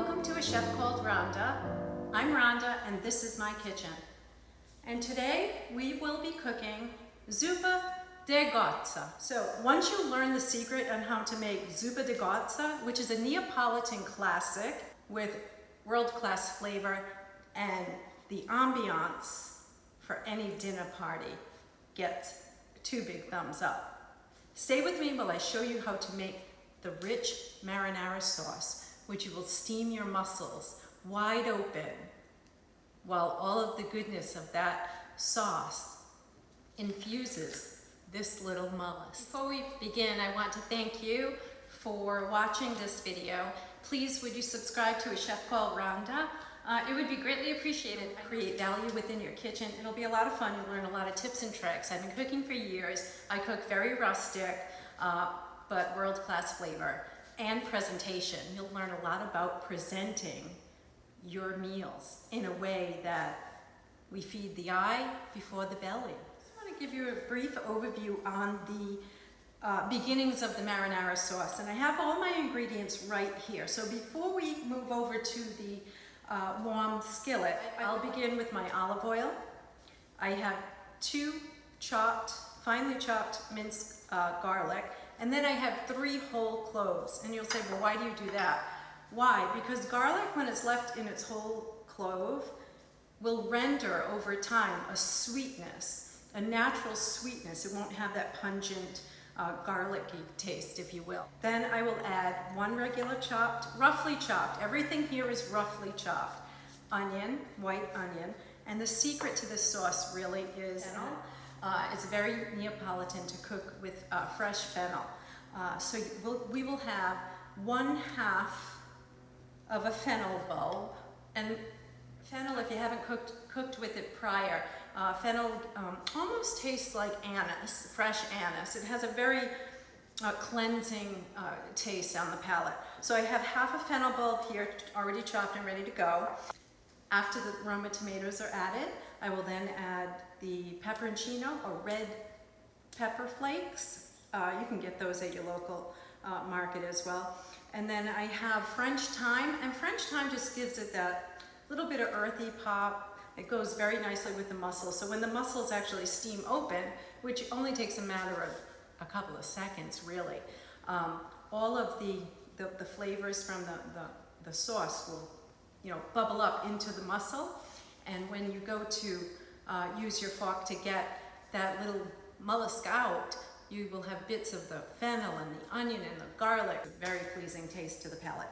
Welcome to A Chef Called Rhonda. I'm Rhonda and this is my kitchen. And today we will be cooking Zuppa De Cozze. So once you learn the secret on how to make Zuppa De Cozze, which is a Neapolitan classic with world-class flavor and the ambiance for any dinner party, gets 2 big thumbs up. Stay with me while I show you how to make the rich marinara sauce, which you will steam your mussels wide open while all of the goodness of that sauce infuses this little mollusk. Before we begin, I want to thank you for watching this video. Please would you subscribe to A Chef Called Rhonda? It would be greatly appreciated. Create value within your kitchen. It'll be a lot of fun. You'll learn a lot of tips and tricks. I've been cooking for years. I cook very rustic, but world-class flavor and presentation. You'll learn a lot about presenting your meals in a way that we feed the eye before the belly. I want to give you a brief overview on the beginnings of the marinara sauce, and I have all my ingredients right here. So before we move over to the warm skillet, I'll begin with my olive oil. I have 2 finely chopped minced garlic, and then I have 3 whole cloves. And you'll say, well, why do you do that? Why? Because garlic, when it's left in its whole clove, will render over time a sweetness, a natural sweetness. It won't have that pungent, garlicky taste, if you will. Then I will add 1 regular roughly chopped, everything here is roughly chopped, onion, white onion, and the secret to this sauce really is fennel. It's very Neapolitan to cook with fresh fennel. So we will have 1/2 of a fennel bulb, and fennel, if you haven't cooked with it prior, fennel almost tastes like anise, fresh anise. It has a very cleansing taste on the palate. So I have 1/2 a fennel bulb here, already chopped and ready to go. After the Roma tomatoes are added, I will then add the pepperoncino or red pepper flakes. You can get those at your local market as well. And then I have French thyme, and French thyme just gives it that little bit of earthy pop. It goes very nicely with the mussels. So when the mussels actually steam open, which only takes a matter of a couple of seconds really, all of the flavors from the sauce will bubble up into the mussel. And when you go to use your fork to get that little mollusk out, you will have bits of the fennel and the onion and the garlic. Very pleasing taste to the palate.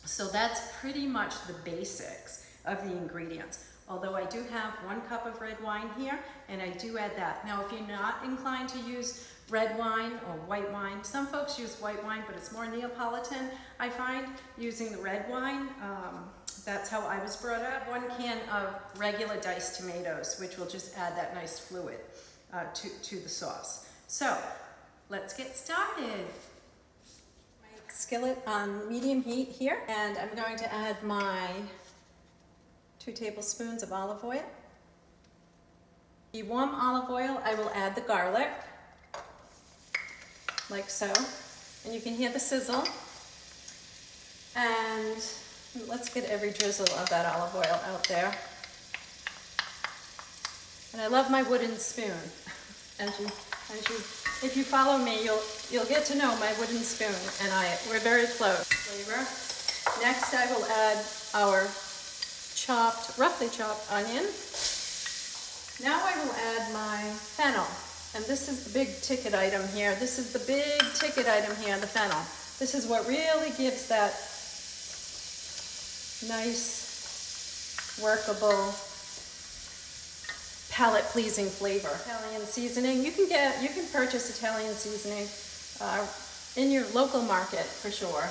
So that's pretty much the basics of the ingredients. Although I do have 1 cup of red wine here, and I do add that. Now, if you're not inclined to use red wine or white wine, some folks use white wine, but it's more Neapolitan, I find, using the red wine. That's how I was brought up. 1 can of regular diced tomatoes, which will just add that nice fluid to the sauce. So let's get started. My skillet on medium heat here, and I'm going to add my 2 tablespoons of olive oil. The warm olive oil, I will add the garlic, like so, and you can hear the sizzle. And let's get every drizzle of that olive oil out there. And I love my wooden spoon. If you follow me, you'll get to know my wooden spoon, and we're very close. Flavor. Next, I will add our roughly chopped onion. Now I will add my fennel, and this is the big ticket item here. This is the big ticket item here, the fennel. This is what really gives that nice, workable, palate-pleasing flavor. Italian seasoning. You can purchase Italian seasoning in your local market for sure.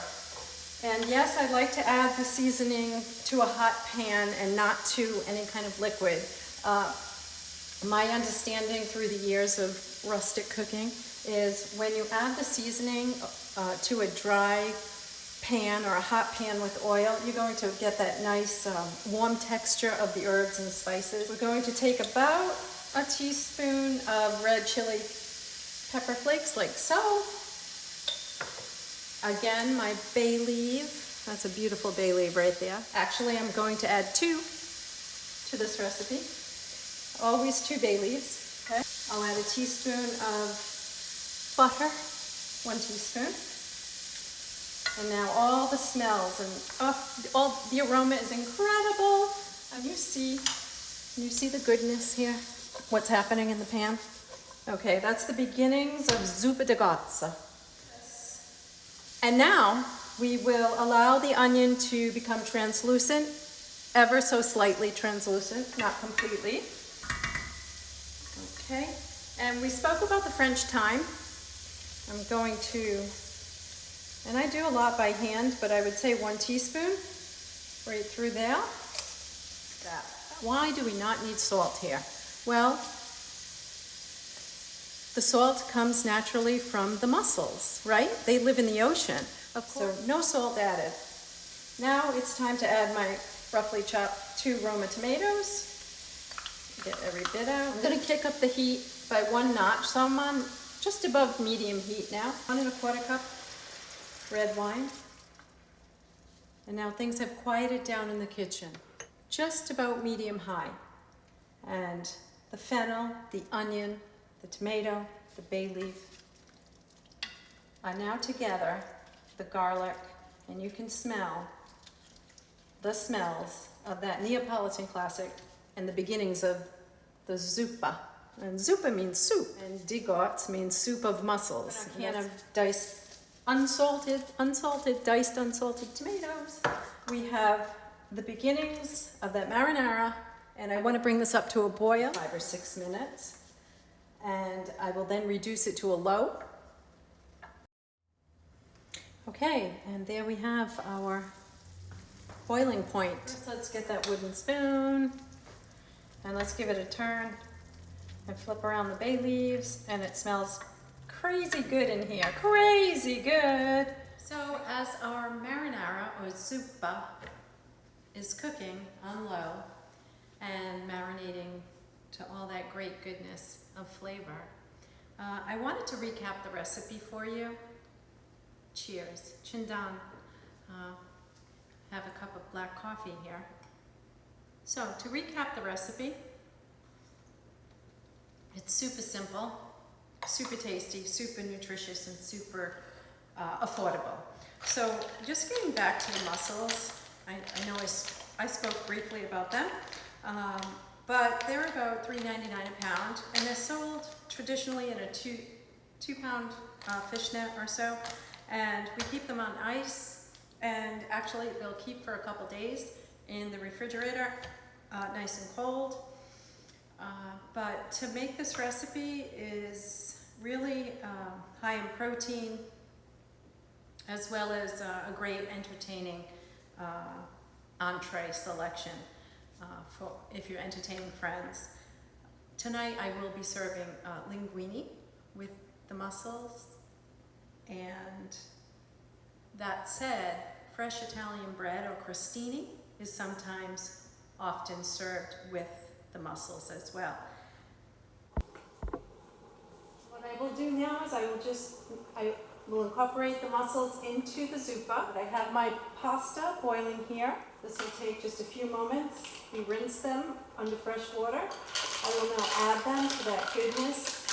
And yes, I like to add the seasoning to a hot pan and not to any kind of liquid. My understanding through the years of rustic cooking is when you add the seasoning to a dry pan or a hot pan with oil, you're going to get that nice warm texture of the herbs and spices. We're going to take about a teaspoon of red chili pepper flakes, like so. Again, my bay leaf, That's a beautiful bay leaf right there. Actually, I'm going to add 2 to this recipe. Always 2 bay leaves. Okay. I'll add a teaspoon of butter, 1 teaspoon. And now all the smells and all the aroma is incredible. And you see the goodness here? What's happening in the pan? Okay, that's the beginnings of Zuupa De Cozze. And now we will allow the onion to become translucent, ever so slightly translucent, not completely. Okay, and we spoke about the French thyme. I'm going to, and I do a lot by hand, but I would say 1 teaspoon right through there. That. Why do we not need salt here? Well, the salt comes naturally from the mussels, right? They live in the ocean, of course. So no salt added. Now it's time to add my roughly chopped 2 Roma tomatoes. Get every bit out. I'm gonna kick up the heat by 1 notch, so I'm on just above medium heat now. 1 1/4 cup red wine. And now things have quieted down in the kitchen. Just about medium high. And the fennel, the onion, the tomato, the bay leaf are now together, the garlic, and you can smell the smells of that Neapolitan classic and the beginnings of the zuppa. And zuppa means soup, and de Cozze means soup of mussels. A can of diced, diced unsalted tomatoes. We have the beginnings of that marinara, and I want to bring this up to a boil, 5 or 6 minutes. And I will then reduce it to a low. Okay, and there we have our boiling point. First, let's get that wooden spoon, and let's give it a turn and flip around the bay leaves, and it smells crazy good in here, crazy good. So as our marinara or zuppa is cooking on low and marinating to all that great goodness of flavor, I wanted to recap the recipe for you. Cheers. Chindan. Have a cup of black coffee here. So to recap the recipe, it's super simple, super tasty, super nutritious, and super affordable. So just getting back to the mussels, I know I spoke briefly about them, but they're about $3.99 a pound, and they're sold traditionally in a 2-pound fish net or so, and we keep them on ice, and actually they'll keep for a couple days in the refrigerator, nice and cold. But to make this recipe is really high in protein, as well as a great entertaining entree selection for if you're entertaining friends. Tonight I will be serving linguine with the mussels, and that said, fresh Italian bread or crostini is sometimes often served with the mussels as well. What I will do now is I will incorporate the mussels into the zuppa. I have my pasta boiling here. This will take just a few moments. We rinse them under fresh water. I will now add them to that goodness,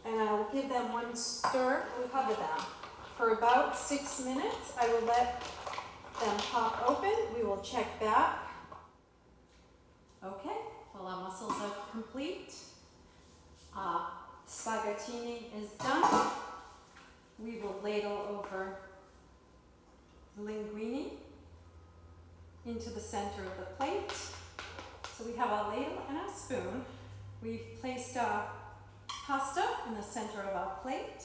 and I will give them 1 stir and cover them. For about 6 minutes, I will let them pop open. We will check back. Okay, well, our mussels are complete. Spaghettini is done. We will ladle over the linguine into the center of the plate. So we have our ladle and our spoon. We've placed our pasta in the center of our plate.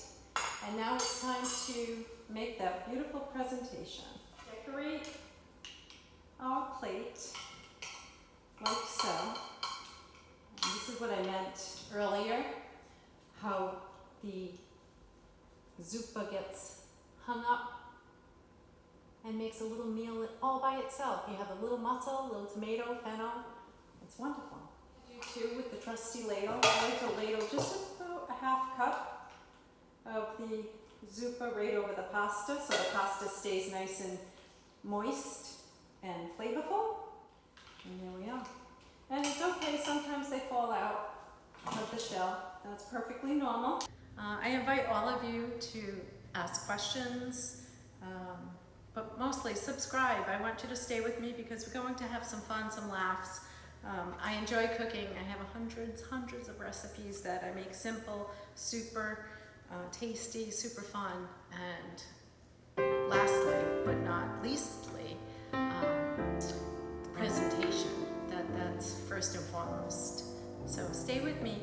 And now it's time to make that beautiful presentation. Decorate our plate like so. And this is what I meant earlier, how the zuppa gets hung up and makes a little meal all by itself. You have a little mussel, a little tomato, fennel. It's wonderful. Do too with the trusty ladle. I like to ladle just about a half cup of the zuppa right over the pasta, so the pasta stays nice and moist and flavorful. And there we are. And it's okay, sometimes they fall out of the shell. That's perfectly normal. I invite all of you to ask questions, but mostly subscribe. I want you to stay with me because we're going to have some fun, some laughs. I enjoy cooking. I have hundreds of recipes that I make simple, super tasty, super fun, and lastly, but not leastly, presentation. That's first and foremost. So stay with me.